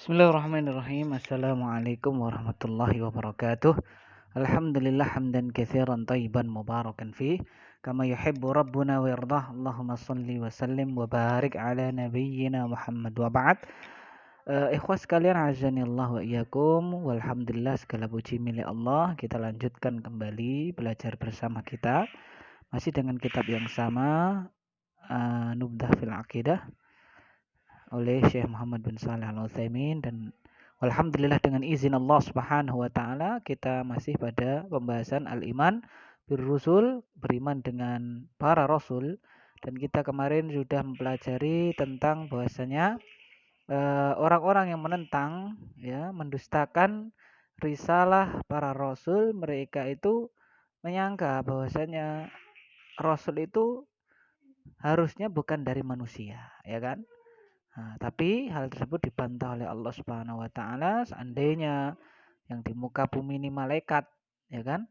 Bismillahirrahmanirrahim. Assalamualaikum warahmatullahi wabarakatuh. Alhamdulillah hamdan katsiran thayyiban mubarakan fih kama yuhibbu rabbuna wa yardah. Allahumma shalli wa sallim wa barik ala nabiyyina Muhammad wa ba'd. Ikhwas sekalian azanillah wa iyyakum. Walhamdulillah segala puji milik Allah. Kita lanjutkan kembali belajar bersama kita masih dengan kitab yang sama, Nubdah fil Aqidah oleh Syekh Muhammad bin Shalih Al-Utsaimin, dan alhamdulillah dengan izin Allah Subhanahu wa taala kita masih pada pembahasan al-iman birrusul, beriman dengan para rasul, dan kita kemarin sudah mempelajari tentang bahwasanya orang-orang yang menentang, ya, mendustakan risalah para rasul, mereka itu menyangka bahwasanya rasul itu harusnya bukan dari manusia, ya kan? Nah, tapi hal tersebut dibantah oleh Allah Subhanahu wa taala. Seandainya yang di muka bumi ini malaikat, ya kan?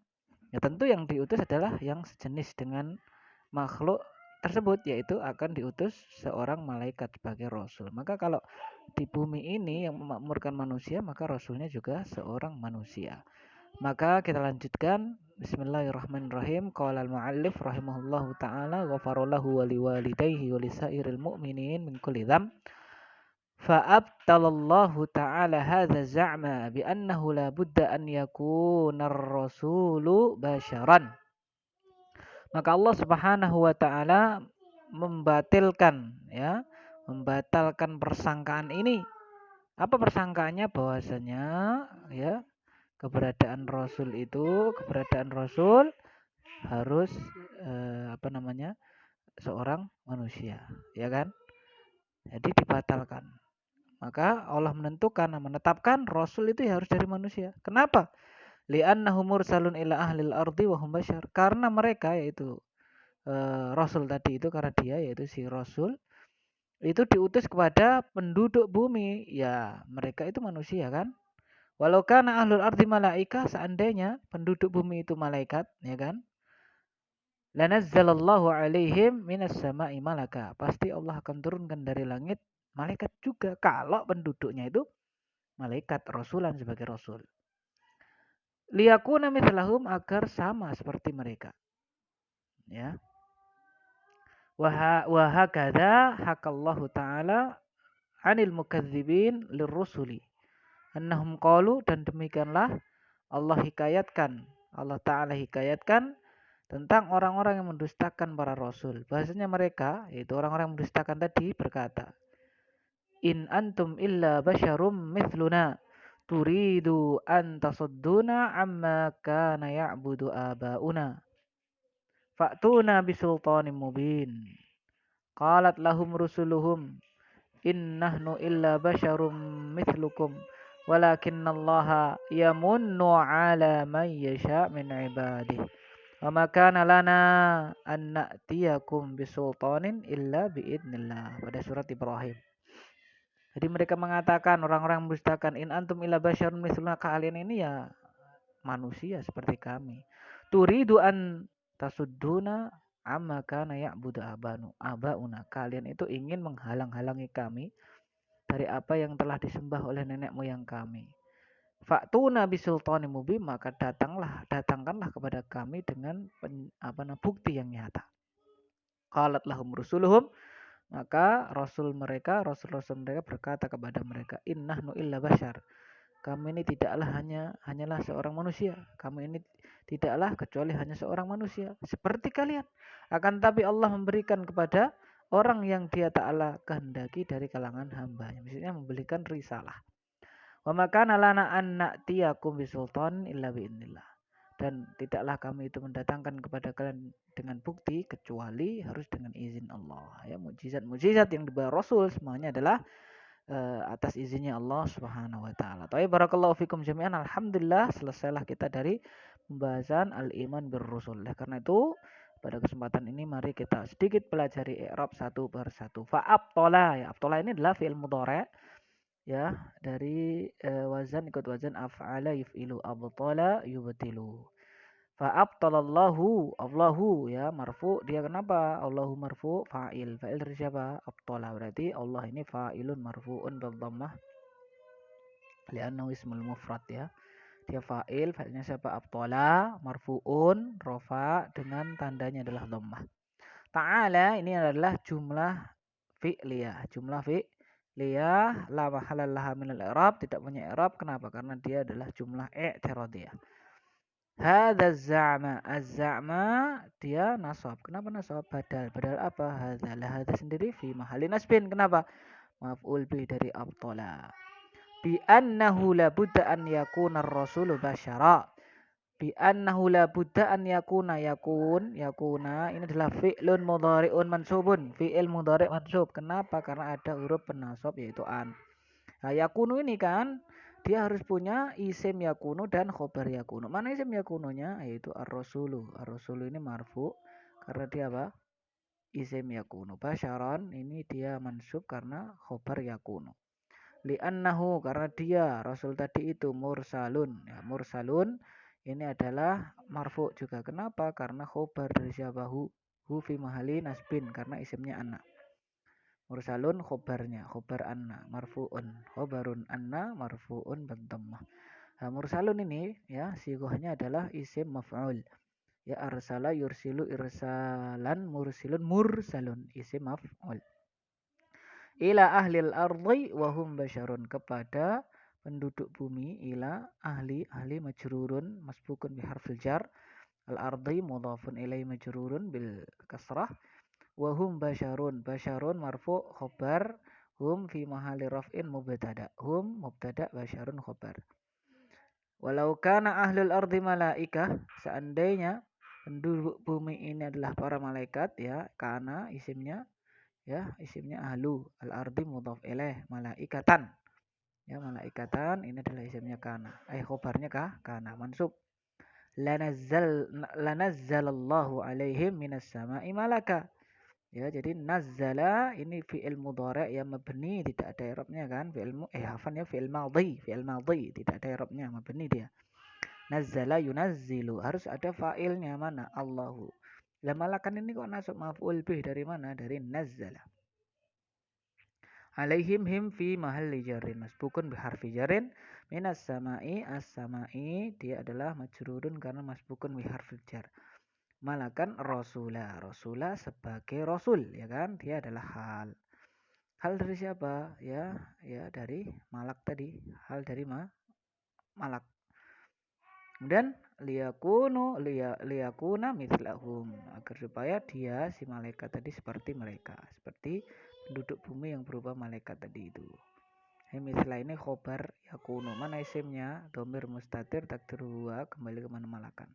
Ya tentu yang diutus adalah yang sejenis dengan makhluk tersebut, yaitu akan diutus seorang malaikat sebagai rasul. Maka kalau di bumi ini yang memakmurkan manusia, maka rasulnya juga seorang manusia. Maka kita lanjutkan. Bismillahirrahmanirrahim. Qala al-muallif rahimahullahu taala, ghafarallahu wa liwalidayhi wa lisairil mu'minin min kulli dzamb. Fa'abtalallahu ta'ala hadza za'ma bi'annahu la budda an yakuna ar-rasulu basyaran. Maka Allah Subhanahu wa taala membatalkan, ya, membatalkan persangkaan ini. Apa persangkaannya? Bahwasanya, ya, keberadaan rasul harus apa namanya? Seorang manusia, ya kan? Jadi dibatalkan. Maka Allah menetapkan rasul itu harus dari manusia. Kenapa? Li'annahu mursalun ila ahlil ardi wa hum basyar. Karena mereka, yaitu rasul tadi itu, karena dia yaitu si rasul itu diutus kepada penduduk bumi, ya mereka itu manusia kan? Walau kana ahlul ardi malaika, seandainya penduduk bumi itu malaikat, ya kan? Lanazzalallahu alaihim minas sama'i malaka. Pasti Allah akan turunkan dari langit malaikat juga kalau penduduknya itu malaikat, rasulan sebagai rasul. Liyakuna mithlahum, agar sama seperti mereka. Ya. Wa hakadha hakallahu ta'ala 'anil mukadzibin lirrusuli annahum qalu, dan demikianlah Allah Ta'ala hikayatkan tentang orang-orang yang mendustakan para rasul. Bahasanya mereka, yaitu orang-orang yang mendustakan tadi, berkata, in antum illa basyarum mithluna turidu an tasudduna amma kana ya'budu abauna fa'tuna bisultanin mubin. Qalat lahum rusuluhum in nahnu illa basyarum mithlukum walakinnallaha yamunnu ala man yasha min ibadihi wa ma kana lana an na'tiyakum bisultanin illa biidnillah. Pada surat Ibrahim. Jadi mereka mengatakan, orang-orang mendustakan, in antum illa basyarun mithluna, kalian ini ya manusia seperti kami. Turidu an tasudduna amma kana ya'budu abauna. Kalian itu ingin menghalang-halangi kami dari apa yang telah disembah oleh nenek moyang kami. Fa'tuna bisultanin mubin, maka datangkanlah kepada kami dengan bukti yang nyata. Qalat lahum rusuluhum, maka rasul-rasul mereka berkata kepada mereka, innahnu illa basyar. Kami ini hanyalah seorang manusia. Kami ini tidaklah kecuali hanya seorang manusia seperti kalian. Akan tapi Allah memberikan kepada orang yang Dia Ta'ala kehendaki dari kalangan hambanya. Maksudnya memberikan risalah. Wa makana lana an na'tiyakum bisultan illa bi'idnillah. Dan tidaklah kami itu mendatangkan kepada kalian dengan bukti kecuali harus dengan izin Allah. Ya, mukjizat yang dibawa Rasul semuanya adalah atas izinnya Allah Subhanahu wa taala. Tapi barakallahu fikum jami'an. Alhamdulillah selesailah kita dari pembahasan al-iman birrusul. Karena itu pada kesempatan ini mari kita sedikit pelajari i'rab satu persatu. Fa'abtola, ya, abtola ini adalah fi'il mudhari', ya, dari ikut wazan af'ala yuf'ilu, abtola yubtilu. Fa'abtalallahu, Allahu, ya, marfu. Dia kenapa Allahu marfu? Fa'il dari siapa? Abtala. Berarti Allah ini fa'ilun marfu'un bil dhammah Li'annahu ismul mufrad ya. Dia fa'il, fa'ilnya siapa? Abtola, marfu'un, rofa dengan tandanya adalah dhammah. Ta'ala ini adalah jumlah fi'liyah. Jumlah fi'liyah la mahalal laha minal i'rab, tidak punya i'rab. Kenapa? Karena dia adalah jumlah i'tiradiyah. Hadza za'ma. Az-za'ma dia nasab. Kenapa nasab? Badal. Badal apa? Hadza. Lah hadza sendiri fi mahalli nasbin. Kenapa? Maf'ul bih dari abtola. Bi annahu la budda an yakuna ar-rasulu basyara. Bi annahu la budda an yakuna yakuna ini adalah fi'lun mudhari'un mansubun, fi'il mudhari' mansub. Kenapa? Karena ada huruf penasab yaitu an. Nah, yakunu ini kan dia harus punya isim yakunu dan khobar yakunu. Mana isim yakununya? Yaitu ar-rasulu. Ar-rasulu ini marfu karena dia apa? Isim yakunu. Basyaran ini dia mansub karena khobar yakunu. Li'annahu karena dia Rasul tadi itu mursalun. Ya, mursalun ini adalah marfu juga. Kenapa? Karena khobar dari siapa? Hu fi mahali nasbin karena isimnya anna. Mursalun khobarnya, khobar anna marfu'un. Khobarun anna marfu'un bidhammah. Nah, mursalun ini ya sighahnya adalah isim maf'ul. Ya arsala yursilu irsalan mursilun mursalun isim maf'ul. Ila ahlil ardi wahum basyarun kepada penduduk bumi ila ahli majrurun masbukun biharfil jar al ardi mudhafun ilai majrurun bil kasrah wahum basyarun marfu khobar hum fi mahali raf'in mubtada hum mubtada basyarun khobar. Walau kana ahlul ardi malaikah seandainya penduduk bumi ini adalah para malaikat ya kana isimnya ya isimnya ahlu al-ardi mudhaf ilaih malaikatan ya malaikatan ini adalah isimnya kana khobarnya kana mansub lanazzalallahu alaihim minas sama'i malaka ya jadi nazzala ini fi'il mudhari' yang mabni tidak ada i'rabnya kan hafan ya fi'il madhi tidak ada i'rabnya mabni dia nazzala yunazzilu harus ada fa'ilnya mana Allahu lah malakan ini kok nasab maf'ul bih dari mana dari nazzala alaihim him fi mahalli jarin masbukun biharfi jarin minas sama'i as-sama'i dia adalah majrurun karena masbukun biharfi jar malakan rasula sebagai rasul ya kan dia adalah hal dari siapa ya dari malak tadi hal dari malak kemudian liyakuna mithlahum agar supaya dia si malaikat tadi seperti mereka seperti penduduk bumi yang berupa malaikat tadi itu. Mislah ini khobar yakunu mana isimnya domir mustatir takdir huwa kembali ke mana malakan.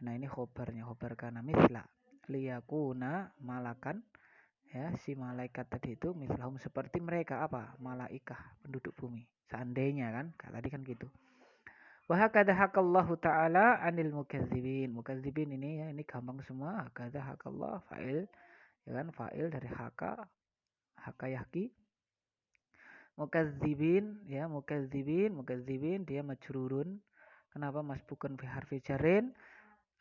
Nah ini khobarnya khobar kana mislah liyakuna malakan ya si malaikat tadi itu mislahum seperti mereka apa malaikah penduduk bumi seandainya kan tadi kan gitu. Wa hakadha hakallahu ta'ala 'anil mukadzibin. Mukadzibin ini ya ini gampang semua. Hakadha hakallah fa'il ya kan fa'il dari haka yahki. Mukadzibin ya mukadzibin dia majrurun. Kenapa masbukan fi harfi jarrin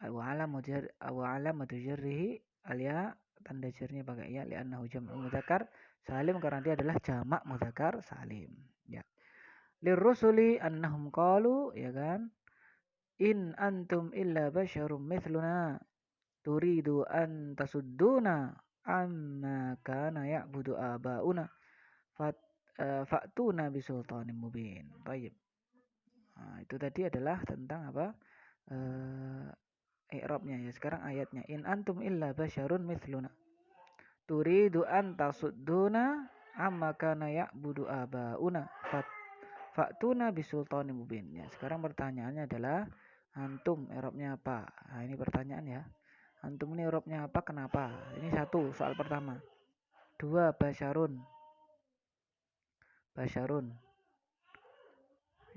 wa alamatu jarrihi alia tanda jarnya pakai ya li'annahu jam'u mudzakkar salim karena dia adalah jamak mudzakkar salim ya. Lirrusuli annahum qalu ya kan in antum illa basyarum mithluna turidu an tasudduna amma kana ya'budu abauna fa'tuna bisultanin mubin. Baik. Nah, itu tadi adalah tentang apa? I'rabnya ya. Sekarang ayatnya in antum illa basyarun mithluna turidu an tasudduna amma kana ya'budu abauna fa'tuna bisultanin mubin. Ya, sekarang pertanyaannya adalah antum i'rabnya apa? Nah, ini pertanyaan ya. Antum ini i'rabnya apa? Kenapa? Ini satu soal pertama. Dua basyarun.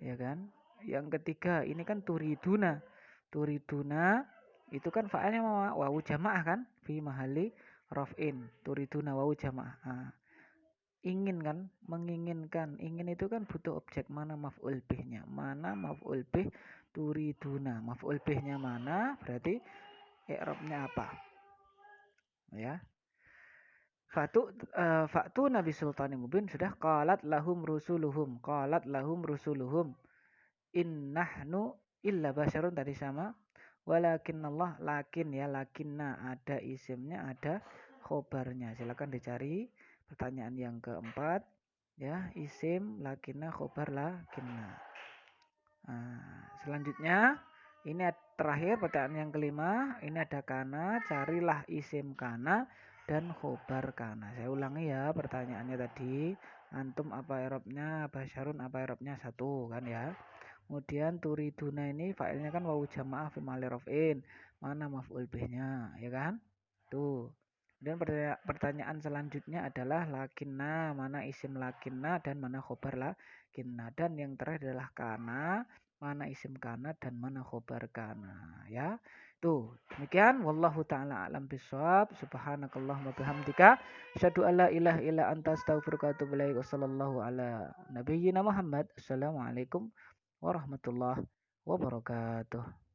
Ya kan? Yang ketiga, ini kan turiduna. Turiduna itu kan fa'ilnya wawu jamaah kan? Fi mahali raf'in. Turiduna wawu jamaah. Nah, ingin kan, menginginkan. Ingin itu kan butuh objek mana maf'ul bihnya. Mana maf'ul bih turiduna. Maf'ul bihnya mana? Berarti i'rabnya apa? Ya. Fa'tu Nabi Sultanim Mubin sudah qalat lahum rusuluhum in nahnu illa basyarun tadi sama, walakin Allah, lakin ya, lakinna ada isimnya, ada khobarnya. Silakan dicari pertanyaan yang keempat ya, isim lakinna khobar lakinna. Nah, selanjutnya ini terakhir pertanyaan yang kelima, ini ada kana, carilah isim kana dan khobar kana. Saya ulangi ya pertanyaannya tadi, antum apa i'rabnya, basyarun apa i'rabnya, satu kan ya. Kemudian turiduna ini fa'ilnya kan wawu jamaah fi mali raf'in. Mana maf'ul bihnya, ya kan? Tuh. Kemudian pertanyaan selanjutnya adalah lakinna, mana isim lakinna dan mana khobar lakinna. Dan yang terakhir adalah kana, mana isim kana dan mana khobar kana, ya. Tuh, demikian wallahu taala alam bisawab. Subhanakallahumma bihamdika asyhadu alla ilaha illa anta astaghfiruka wa atubu ilaik. Wassallallahu ala nabiyyina Muhammad. Assalamualaikum warahmatullahi wabarakatuh.